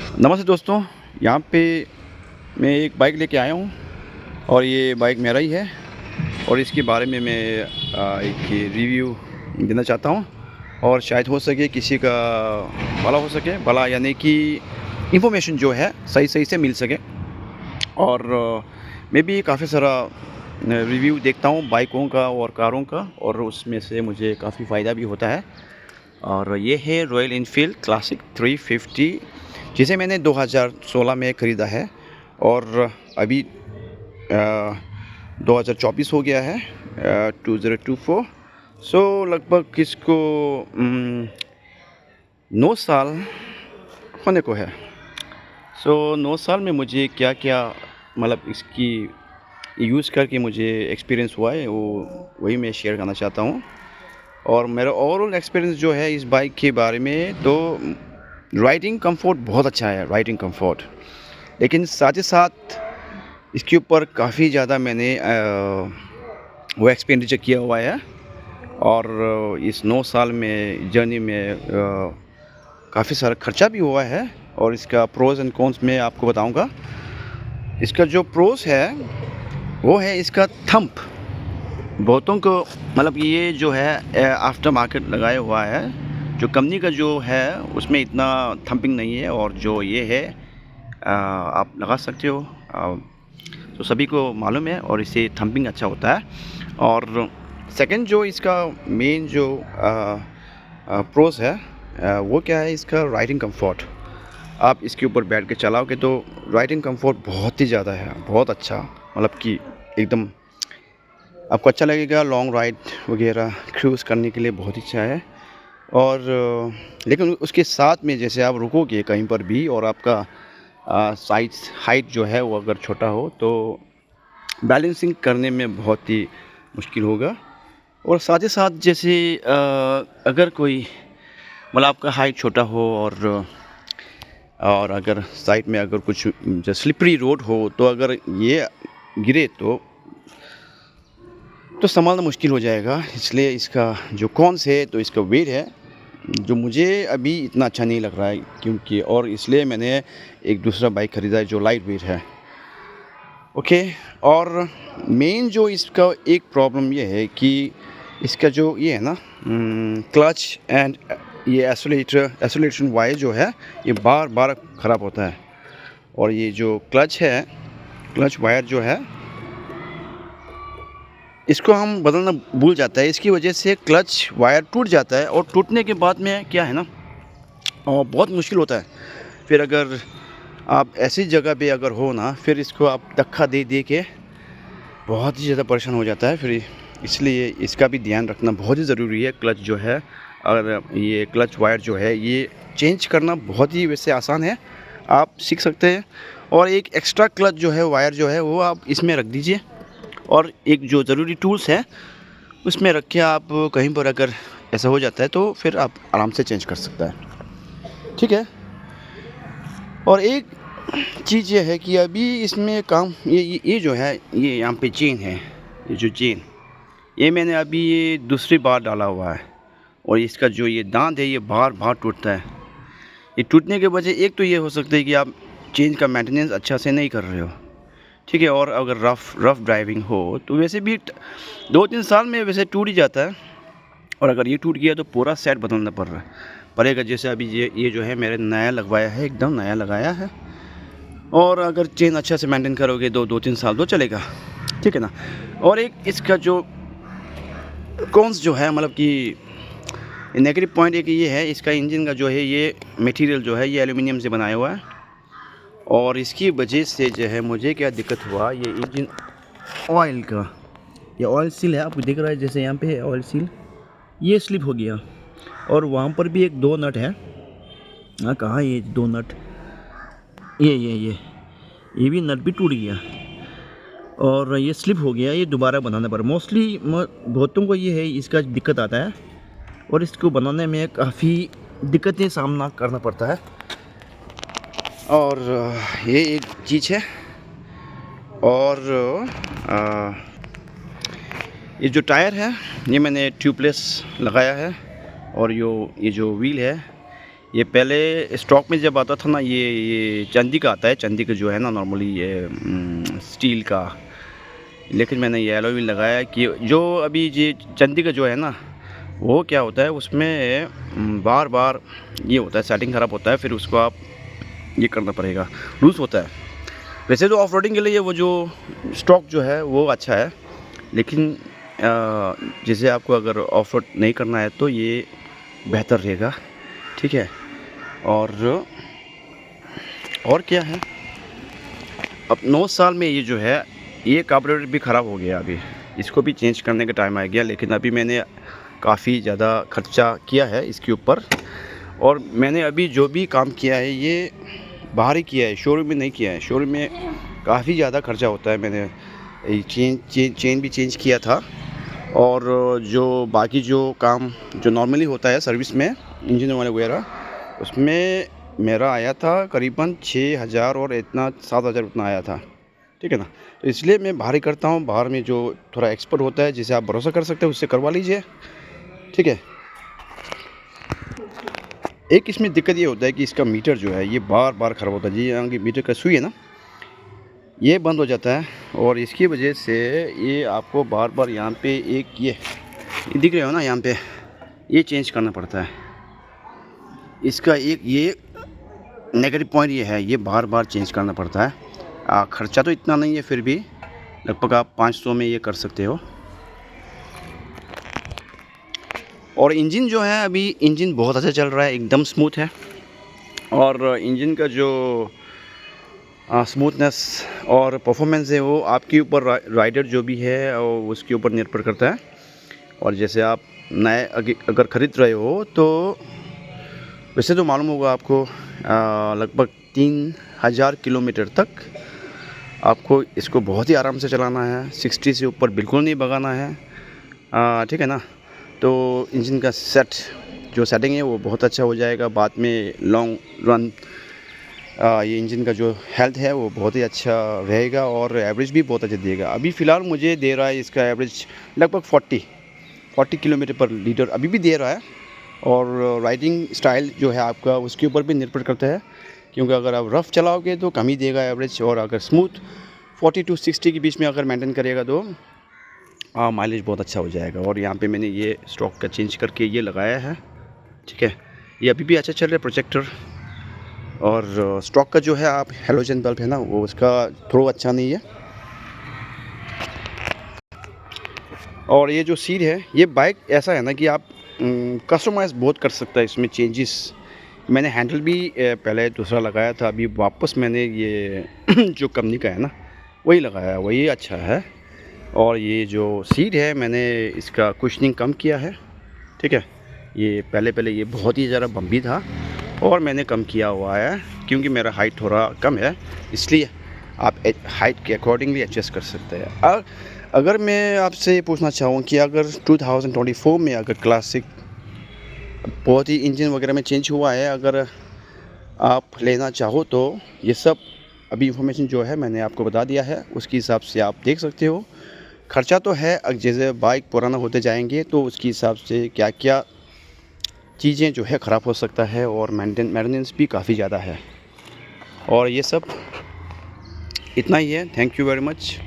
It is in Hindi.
नमस्ते दोस्तों। यहाँ पे मैं एक बाइक लेके आया हूँ और ये बाइक मेरा ही है और इसके बारे में मैं एक रिव्यू देना चाहता हूँ और शायद हो सके किसी का भला हो सके, भला यानी कि इन्फॉर्मेशन जो है सही सही से मिल सके। और मैं भी काफ़ी सारा रिव्यू देखता हूँ बाइकों का और कारों का, और उसमें से मुझे काफ़ी फ़ायदा भी होता है। और ये है रॉयल इनफील्ड क्लासिक 350, जिसे मैंने 2016 में ख़रीदा है और अभी 2024 हो गया है, 2024। सो लगभग इसको 9 साल होने को है। सो 9 साल में मुझे क्या क्या मतलब इसकी यूज़ करके मुझे एक्सपीरियंस हुआ है, वो वही मैं शेयर करना चाहता हूँ। और मेरा ओवरऑल एक्सपीरियंस जो है इस बाइक के बारे में, तो राइडिंग कंफर्ट बहुत अच्छा है, राइडिंग कंफर्ट। लेकिन साथ ही साथ इसके ऊपर काफ़ी ज़्यादा मैंने वो एक्सपेंडिचर किया हुआ है। और इस 9 साल में जर्नी में काफ़ी सारा खर्चा भी हुआ है। और इसका प्रोज़ एंड कॉन्स मैं आपको बताऊंगा। इसका जो प्रोज़ है वो है इसका थंप। बहुतों को मतलब ये जो है आफ्टर मार्केट लगाया हुआ है, जो कंपनी का जो है उसमें इतना थंपिंग नहीं है, और जो ये है आप लगा सकते हो। तो सभी को मालूम है और इससे थंपिंग अच्छा होता है। और सेकंड जो इसका मेन जो प्रोस है वो क्या है, इसका राइडिंग कंफर्ट। आप इसके ऊपर बैठ के चलाओगे तो राइडिंग कंफर्ट बहुत ही ज़्यादा है, बहुत अच्छा, मतलब कि एकदम आपको अच्छा लगेगा। लॉन्ग राइड वगैरह क्रूज़ करने के लिए बहुत अच्छा है। और लेकिन उसके साथ में जैसे आप रुकोगे कहीं पर भी और आपका साइज़ हाइट जो है वो अगर छोटा हो तो बैलेंसिंग करने में बहुत ही मुश्किल होगा। और साथ ही साथ जैसे अगर कोई मतलब आपका हाइट छोटा हो और अगर साइड में अगर कुछ जो स्लिपरी रोड हो, तो अगर ये गिरे तो संभालना मुश्किल हो जाएगा। इसलिए इसका जो कॉन्स है, तो इसका वेट है जो मुझे अभी इतना अच्छा नहीं लग रहा है, क्योंकि और इसलिए मैंने एक दूसरा बाइक ख़रीदा है जो लाइट वेट है। ओके। और मेन जो इसका एक प्रॉब्लम ये है कि इसका जो ये है ना क्लच एंड ये एक्सेलरेशन वायर जो है ये बार बार ख़राब होता है। और ये जो क्लच वायर जो है इसको हम बदलना भूल जाता है। इसकी वजह से क्लच वायर टूट जाता है, और टूटने के बाद में क्या है ना, बहुत मुश्किल होता है। फिर अगर आप ऐसी जगह पे अगर हो ना, फिर इसको आप धक्का दे दे के बहुत ही ज़्यादा परेशान हो जाता है फिर। इसलिए इसका भी ध्यान रखना बहुत ही ज़रूरी है। क्लच जो है, और ये क्लच वायर जो है ये चेंज करना बहुत ही वैसे आसान है, आप सीख सकते हैं। और एक एक्स्ट्रा क्लच जो है वायर जो है वो आप इसमें रख दीजिए, और एक जो ज़रूरी टूल्स है उसमें रख के आप कहीं पर अगर ऐसा हो जाता है तो फिर आप आराम से चेंज कर सकता है। ठीक है। और एक चीज़ ये है कि अभी इसमें काम ये जो है, ये यहाँ पे चेन है, ये जो चेन ये मैंने अभी ये दूसरी बार डाला हुआ है। और इसका जो ये दांत है ये बार बार टूटता है। ये टूटने के वजह एक तो ये हो सकता है कि आप चेन का मेंटेनेंस अच्छा से नहीं कर रहे हो। ठीक है। और अगर रफ़ ड्राइविंग हो तो वैसे भी 2-3 साल में वैसे टूट ही जाता है। और अगर ये टूट गया तो पूरा सेट बदलना पड़ेगा। जैसे अभी ये जो है मेरे नया लगवाया है, एकदम नया लगाया है। और अगर चेन अच्छा से मेंटेन करोगे 2-3 साल तो चलेगा। ठीक है ना। और एक इसका जो कॉन्स जो है, मतलब कि नेगेटिव पॉइंट एक ये है, इसका इंजन का जो है ये मटेरियल जो है ये एल्युमिनियम से बनाया हुआ है। और इसकी वजह से जो है मुझे क्या दिक्कत हुआ, ये इंजन ऑयल का, ये ऑयल सील है, आपको दिख रहा है जैसे यहाँ पे है ऑयल सील, ये स्लिप हो गया। और वहाँ पर भी एक 2 नट है। हाँ, कहाँ ये 2 नट, ये भी नट भी टूट गया और ये स्लिप हो गया। ये दोबारा बनाने पर मोस्टली बहुतों को ये है, इसका दिक्कत आता है और इसको बनाने में काफ़ी दिक्कतें सामना करना पड़ता है। और ये एक चीज़ है। और ये जो टायर है ये मैंने ट्यूबलेस लगाया है। और ये जो व्हील है ये पहले स्टॉक में जब आता था ना, ये चांदी का आता है, चांदी का जो है ना नॉर्मली ये स्टील का, लेकिन मैंने ये एलॉय व्हील लगाया कि जो अभी ये चांदी का जो है ना, वो क्या होता है उसमें बार बार ये होता है, सेटिंग ख़राब होता है, फिर उसको आप ये करना पड़ेगा, लूज़ होता है। वैसे तो ऑफ रोडिंग के लिए वो जो स्टॉक जो है वो अच्छा है, लेकिन जैसे आपको अगर ऑफ रोड नहीं करना है तो ये बेहतर रहेगा, ठीक है। और क्या है, अब 9 साल में ये जो है ये कार्बोरेटर भी ख़राब हो गया, अभी इसको भी चेंज करने का टाइम आ गया। लेकिन अभी मैंने काफ़ी ज़्यादा खर्चा किया है इसके ऊपर, और मैंने अभी जो भी काम किया है ये बाहर ही किया है, शोरूम में नहीं किया है। शोरूम में काफ़ी ज़्यादा खर्चा होता है। मैंने चेन भी चेंज किया था, और जो बाकी जो काम जो नॉर्मली होता है सर्विस में इंजन ऑयल वगैरह, उसमें मेरा आया था करीबन 6,000 और इतना 7,000 उतना आया था, ठीक है ना। तो इसलिए मैं बाहर ही करता हूँ। बाहर में जो थोड़ा एक्सपर्ट होता है, जिसे आप भरोसा कर सकते हो, उससे करवा लीजिए, ठीक है। एक इसमें दिक्कत ये होता है कि इसका मीटर जो है ये बार बार ख़राब होता है जी। यहाँ की मीटर का सुई है ना, ये बंद हो जाता है, और इसकी वजह से ये आपको बार बार यहाँ पे एक ये दिख रहे हो ना, यहाँ पे ये चेंज करना पड़ता है। इसका एक ये नेगेटिव पॉइंट ये है, ये बार बार चेंज करना पड़ता है। ख़र्चा तो इतना नहीं है, फिर भी लगभग आप 500 में ये कर सकते हो। और इंजन जो है, अभी इंजन बहुत अच्छा चल रहा है, एकदम स्मूथ है। और इंजन का जो स्मूथनेस और परफॉर्मेंस है वो आपके ऊपर राइडर जो भी है और उसके ऊपर निर्भर करता है। और जैसे आप नए अगर ख़रीद रहे हो तो वैसे तो मालूम होगा आपको, लगभग 3,000 किलोमीटर तक आपको इसको बहुत ही आराम से चलाना है। 60 से ऊपर बिल्कुल नहीं भगाना है, ठीक है ना। तो इंजन का सेटिंग है वो बहुत अच्छा हो जाएगा। बाद में लॉन्ग रन ये इंजन का जो हेल्थ है वो बहुत ही अच्छा रहेगा, और एवरेज भी बहुत अच्छा देगा। अभी फ़िलहाल मुझे दे रहा है इसका एवरेज लगभग 40 किलोमीटर पर लीटर अभी भी दे रहा है। और राइडिंग स्टाइल जो है आपका, उसके ऊपर भी निर्भर करता है, क्योंकि अगर आप रफ़ चलाओगे तो कम ही देगा एवरेज, और अगर स्मूथ 40 to 60 के बीच में अगर मेंटेन करेगा तो माइलेज बहुत अच्छा हो जाएगा। और यहाँ पे मैंने ये स्टॉक का चेंज करके ये लगाया है, ठीक है। ये अभी भी अच्छा चल रहा है प्रोजेक्टर। और स्टॉक का जो है आप हेलोजन बल्ब है ना, वो उसका थ्रो अच्छा नहीं है। और ये जो सीट है, ये बाइक ऐसा है ना कि आप कस्टमाइज़ बहुत कर सकता है इसमें चेंजेस। मैंने हैंडल भी पहले दूसरा लगाया था, अभी वापस मैंने ये जो कंपनी का है ना वही लगाया, वही अच्छा है। और ये जो सीट है मैंने इसका कुशनिंग कम किया है, ठीक है। ये पहले ये बहुत ही ज़्यादा बम्बी था, और मैंने कम किया हुआ है क्योंकि मेरा हाइट थोड़ा कम है, इसलिए आप हाइट के अकॉर्डिंगली एडजस्ट कर सकते हैं। अगर मैं आपसे ये पूछना चाहूँ कि अगर 2024 में अगर क्लासिक बहुत ही इंजन वगैरह में चेंज हुआ है, अगर आप लेना चाहो तो ये सब अभी इंफॉर्मेशन जो है मैंने आपको बता दिया है, उसके हिसाब से आप देख सकते हो। खर्चा तो है, जैसे बाइक पुराना होते जाएंगे तो उसके हिसाब से क्या क्या चीज़ें जो है ख़राब हो सकता है, और मेंटेनेंस भी काफ़ी ज़्यादा है। और ये सब इतना ही है। Thank you very much.